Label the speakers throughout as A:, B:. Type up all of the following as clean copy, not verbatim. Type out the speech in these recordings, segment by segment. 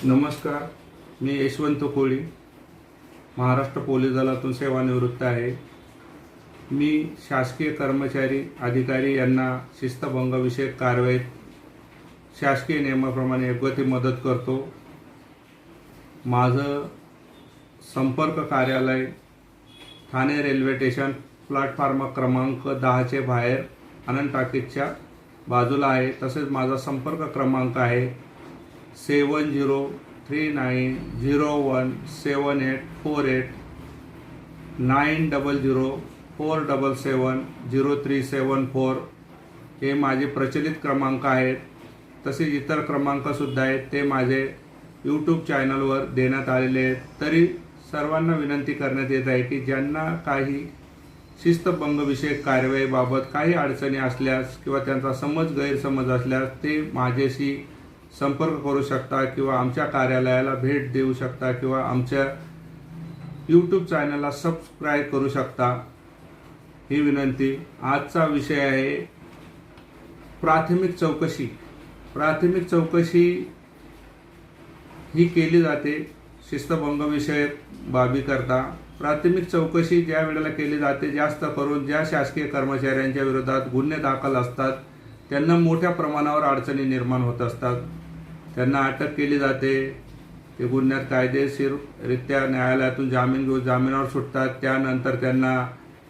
A: नमस्कार. मी यशवंत कोळी, महाराष्ट्र पोलीस दलातून सेवानिवृत्त आहे. मी शासकीय कर्मचारी अधिकारी यांना शिस्तभंगविषयक कारवाईत शासकीय नियमाप्रमाणे योग्य ती मदत करतो. माझं संपर्क कार्यालय ठाणे रेल्वे स्टेशन प्लॅटफॉर्म क्रमांक 10 बाहेर आनंद टाकीजच्या बाजूला आहे. तसेच माझा संपर्क क्रमांक आहे 7039017848 9004770374. हे माझे प्रचलित क्रमांक आहेत. तसेच इतर क्रमांकसुद्धा आहेत, ते माझे यूट्यूब चॅनलवर देण्यात आलेले आहेत. तरी सर्वांना विनंती करण्यात येत आहे की ज्यांना काही शिस्तभंगविषयक कारवाईबाबत काही अडचणी असल्यास किंवा त्यांचा गैरसमज असल्यास ते माझ्याशी संपर्क करू शकता किंवा आमच्या कार्यालयाला भेट देऊ शकता किंवा आमच्या यूट्यूब चॅनलला सबस्क्राईब करू शकता, ही विनंती. आजचा विषय आहे प्राथमिक चौकशी. प्राथमिक चौकशी ही केली जाते शिस्तभंगविषयक बाबीकरता. प्राथमिक चौकशी ज्या वेळेला केली जाते, जास्त करून ज्या शासकीय कर्मचाऱ्यांच्या विरोधात गुन्हे दाखल असतात त्यांना मोठ्या प्रमाणावर अडचणी निर्माण होत असतात. त्यांना अटक केली जाते, ते गुन्ह्यात कायदेशीररित्या न्यायालयातून जामीन घेऊन जामिनावर सुटतात. त्यानंतर त्यांना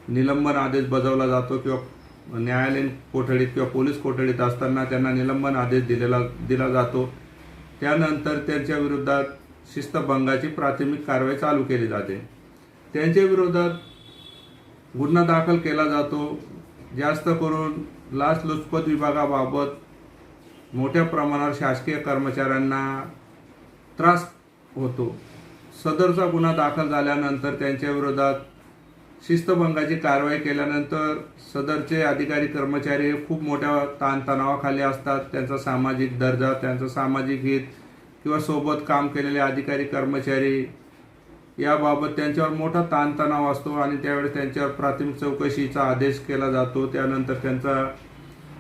A: निलंबन आदेश बजावला जातो किंवा न्यायालयीन कोठडीत किंवा पोलीस कोठडीत असताना त्यांना निलंबन आदेश दिला जातो. त्यानंतर त्यांच्या विरोधात शिस्तभंगाची प्राथमिक कारवाई चालू केली जाते. त्यांच्या विरोधात गुन्हा दाखल केला जातो. जास्त करून लाचलुचपत विभागाबाबत मोठ्या प्रमाणावर शासकीय कर्मचाऱ्यांना त्रास होतो. सदरचा गुन्हा दाखल झाल्यानंतर त्यांच्या विरोधात शिस्तभंगाची कारवाई केल्यानंतर सदरचे अधिकारी कर्मचारी खूप मोठ्या ताणतणावाखाली असतात. त्यांचा सामाजिक दर्जा, त्यांचं सामाजिक हित किंवा सोबत काम केलेले अधिकारी कर्मचारी याबाबत त्यांच्यावर मोठा ताणतणाव असतो आणि त्यावेळेस त्यांच्यावर प्राथमिक चौकशीचा आदेश केला जातो. त्यानंतर त्यांचा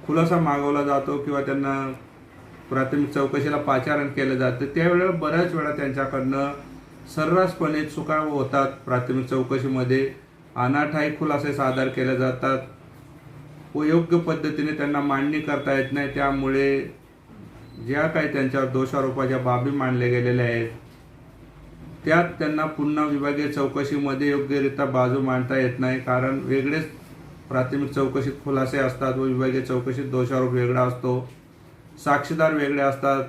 A: खुलासा मागवला जातो किंवा त्यांना प्राथमिक चौकशीला पाचारण केलं जातं. त्यावेळेला बऱ्याच वेळा त्यांच्याकडनं सर्रासपणे चुका होतात. प्राथमिक चौकशीमध्ये अनाठायी खुलासे सादर केले जातात व योग्य पद्धतीने त्यांना मांडणी करता येत नाही. त्यामुळे ज्या काही त्यांच्यावर दोषारोपाच्या बाबी मांडल्या गेलेल्या आहेत त्यात त्यांना पुन्हा विभागीय चौकशीमध्ये योग्यरित्या बाजू मांडता येत नाही, कारण वेगळेच प्राथमिक चौकशीत खुलासे असतात व विभागीय चौकशीत दोषारोप वेगळा असतो, साक्षीदार वेगळे असतात,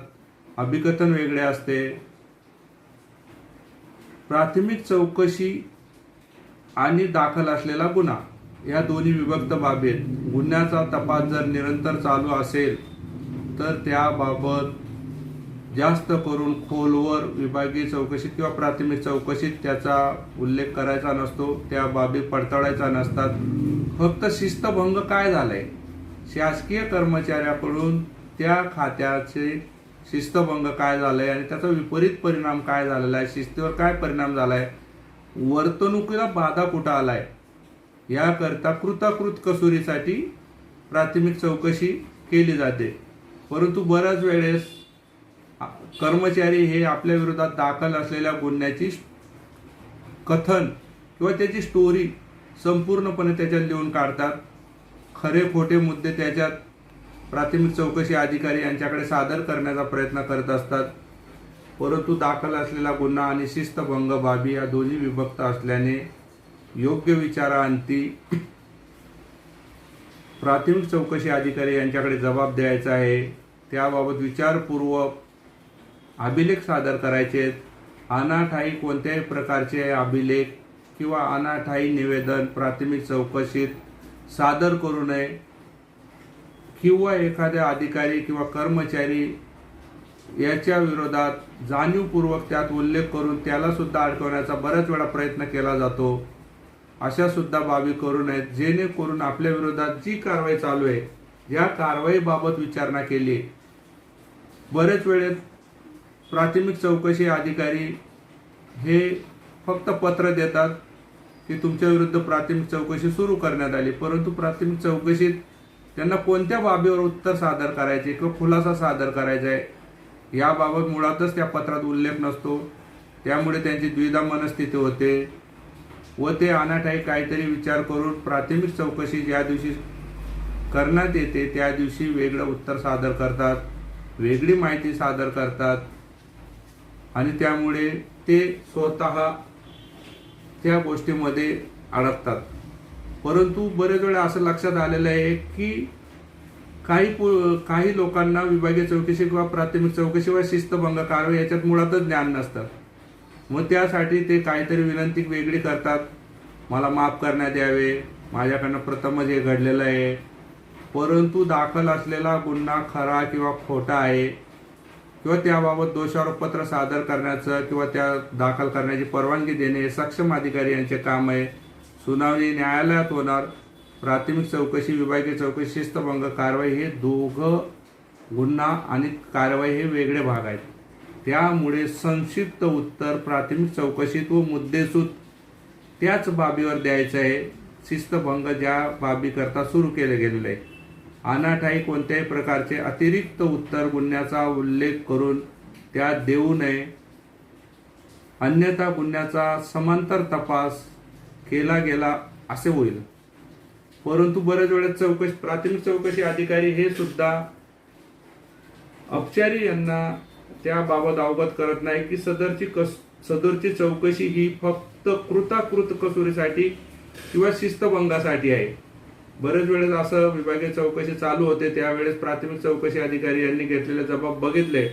A: अभिकथन वेगळे असते. प्राथमिक चौकशी आणि दाखल असलेला गुन्हा या दोन्ही विभक्त बाबी आहेत. गुन्ह्याचा तपास जर निरंतर चालू असेल तर त्याबाबत जास्त करून खोलवर विभागीय चौकशीत किंवा प्राथमिक चौकशीत त्याचा उल्लेख करायचा नसतो, त्या बाबी पडताळायचा नसतात. फक्त शिस्तभंग काय झालाय, शासकीय कर्मचाऱ्याकडून त्या खात्याचे शिस्तभंग काय झालाय आणि त्याचा विपरीत परिणाम काय झालेला आहे, शिस्तीवर काय परिणाम झालाय, वर्तणुकीला बाधा कुठं आलाय, याकरता कृताकृत कसुरीसाठी प्राथमिक चौकशी केली जाते. परंतु बऱ्याच वेळेस कर्मचारी हे आपल्या विरोधात दाखल असलेल्या गुन्ह्याची कथन किंवा त्याची स्टोरी संपूर्णपणे त्याच्यात लिहून काढतात. खरे खोटे मुद्दे त्याच्यात प्राथमिक चौकशी अधिकारी यांच्याकडे सादर करण्याचा प्रयत्न करत असतात. परंतु दाखल असलेला गुन्हा आणि शिस्तभंग बाबी या दोन्ही विभक्त असल्याने योग्य विचारांती प्राथमिक चौकशी अधिकारी यांच्याकडे जबाब द्यायचा आहे. त्याबाबत विचारपूर्वक अभिलेख सादर करायचे. अनाठायी कोणत्याही प्रकारचे अभिलेख किंवा अनाठायी निवेदन प्राथमिक चौकशीत सादर करू नये किंवा एखाद्या अधिकारी किंवा कर्मचारी याच्या विरोधात जाणीवपूर्वक त्यात उल्लेख करून त्याला सुद्धा अडकवण्याचा बऱ्याच वेळा प्रयत्न केला जातो. अशा सुद्धा बाबी करू नयेत, जेणेकरून आपल्या विरोधात जी कारवाई चालू आहे या कारवाईबाबत विचारणा केली. बरेच वेळेस प्राथमिक चौकशी अधिकारी हे फक्त पत्र देतात की तुमच्या विरुद्ध प्राथमिक चौकशी सुरू करण्यात आली, परंतु प्राथमिक चौकशीत त्यांना कोणत्या बाबीवर उत्तर सादर करायचे किंवा खुलासा सादर करायचा आहे याबाबत मुळातच त्या पत्रात उल्लेख नसतो, त्यामुळे त्यांची द्विधा मनस्थिती होते व ते अनाठाई काहीतरी विचार करून प्राथमिक चौकशी ज्या दिवशी करण्यात येते त्या दिवशी वेगळं उत्तर सादर करतात, वेगळी माहिती सादर करतात आणि त्यामुळे ते स्वतः त्या गोष्टीमध्ये अडकतात. परंतु बरेच वेळा असं लक्षात आलेलं आहे की काही लोकांना विभागीय चौकशी किंवा प्राथमिक चौकशी व शिस्तभंग कारवाई याच्यात मुळातच ज्ञान नसतं. मग त्यासाठी ते काहीतरी विनंती वेगळी करतात, मला माफ करण्यात यावे, माझ्याकडनं प्रथमच हे घडलेलं आहे. परंतु दाखल असलेला गुन्हा खरा किंवा खोटा आहे किंवा त्याबाबत दोषारोपपत्र सादर करण्याचं किंवा त्या दाखल करण्याची परवानगी देणे हे सक्षम अधिकारी यांचे काम आहे. सुनावणी न्यायालयात होणार. प्राथमिक चौकशी, विभागीय चौकशी, शिस्तभंग कारवाई हे दोघं गुन्हा आणि कारवाई हे वेगळे भाग आहेत. त्यामुळे संक्षिप्त उत्तर प्राथमिक चौकशीत व मुद्देसूद त्याच बाबीवर द्यायचं आहे. शिस्तभंग ज्या बाबीकरता सुरू केले गेलेले आहे. अनाठाई कोणत्याही प्रकारचे अतिरिक्त उत्तर गुन्ह्याचा उल्लेख करून त्यात देऊ नये, अन्यथा गुन्ह्याचा समांतर तपास केला गेला असे होईल. परंतु बरेच वेळेस प्राथमिक चौकशी अधिकारी हे सुद्धा अपचारी यांना त्याबाबत अवगत करत नाही की सदरची चौकशी ही फक्त कृताकृत कसूरीसाठी किंवा शिस्तभंगासाठी आहे. बरेच वेळेस असं विभागीय चौकशी चालू होते त्यावेळेस प्राथमिक चौकशी अधिकारी यांनी घेतलेले जबाब बघितले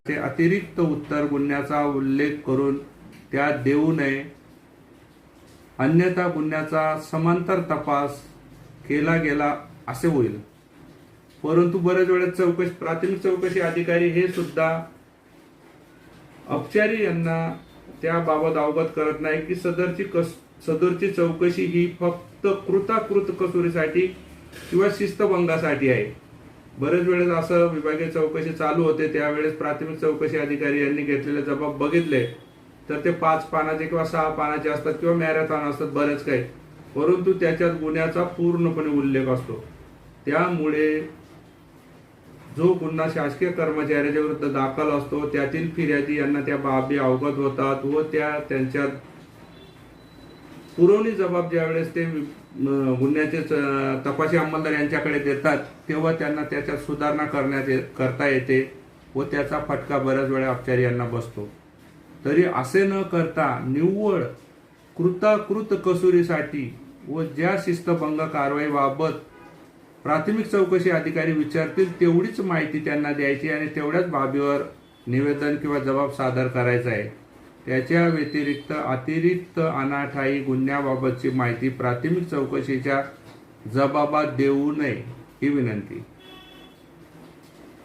A: ते अतिरिक्त उत्तर गुन्ह्याचा उल्लेख करून त्यात देऊ नये, अन्यथा गुन्ह्याचा समांतर तपास केला गेला असे होईल. परंतु बरेच वेळेस प्राथमिक चौकशी अधिकारी हे सुद्धा अपचारी यांना त्याबाबत अवगत करत नाही की सदरची चौकशी ही फक्त कृताकृत कसूरीसाठी किंवा शिस्तभंगासाठी आहे. बरेच वेळेस असं विभागीय चौकशी चालू होते त्यावेळेस प्राथमिक चौकशी अधिकारी यांनी घेतलेले जबाब बघितले तर ते 5 पानाचे किंवा 6 पानाचे असतात किंवा मॅरेथॉन असतात बरेच काही. परंतु त्याच्यात गुन्ह्याचा पूर्णपणे उल्लेख असतो. त्यामुळे जो गुन्हा शासकीय कर्मचाऱ्याच्या विरुद्ध दाखल असतो त्यातील फिर्यादी यांना त्या बाबी अवगत होतात व त्यांच्या पुरवणी जबाब ज्यावेळेस ते गुन्ह्याचे तपासी अंमलदार यांच्याकडे देतात तेव्हा त्यांना त्याच्यात सुधारणा करता येते व त्याचा फटका बऱ्याच वेळा अपचारी यांना बसतो. तरी असे न करता निव्वळ कृताकृत कसूरीसाठी व ज्या शिस्तभंग कारवाईबाबत प्राथमिक चौकशी अधिकारी विचारतील तेवढीच माहिती त्यांना द्यायची आणि तेवढ्याच बाबीवर निवेदन किंवा जबाब सादर करायचा आहे. त्याच्या व्यतिरिक्त अतिरिक्त अनाठाई गुन्ह्याबाबतची माहिती प्राथमिक चौकशीच्या जबाबात देऊ नये ही विनंती.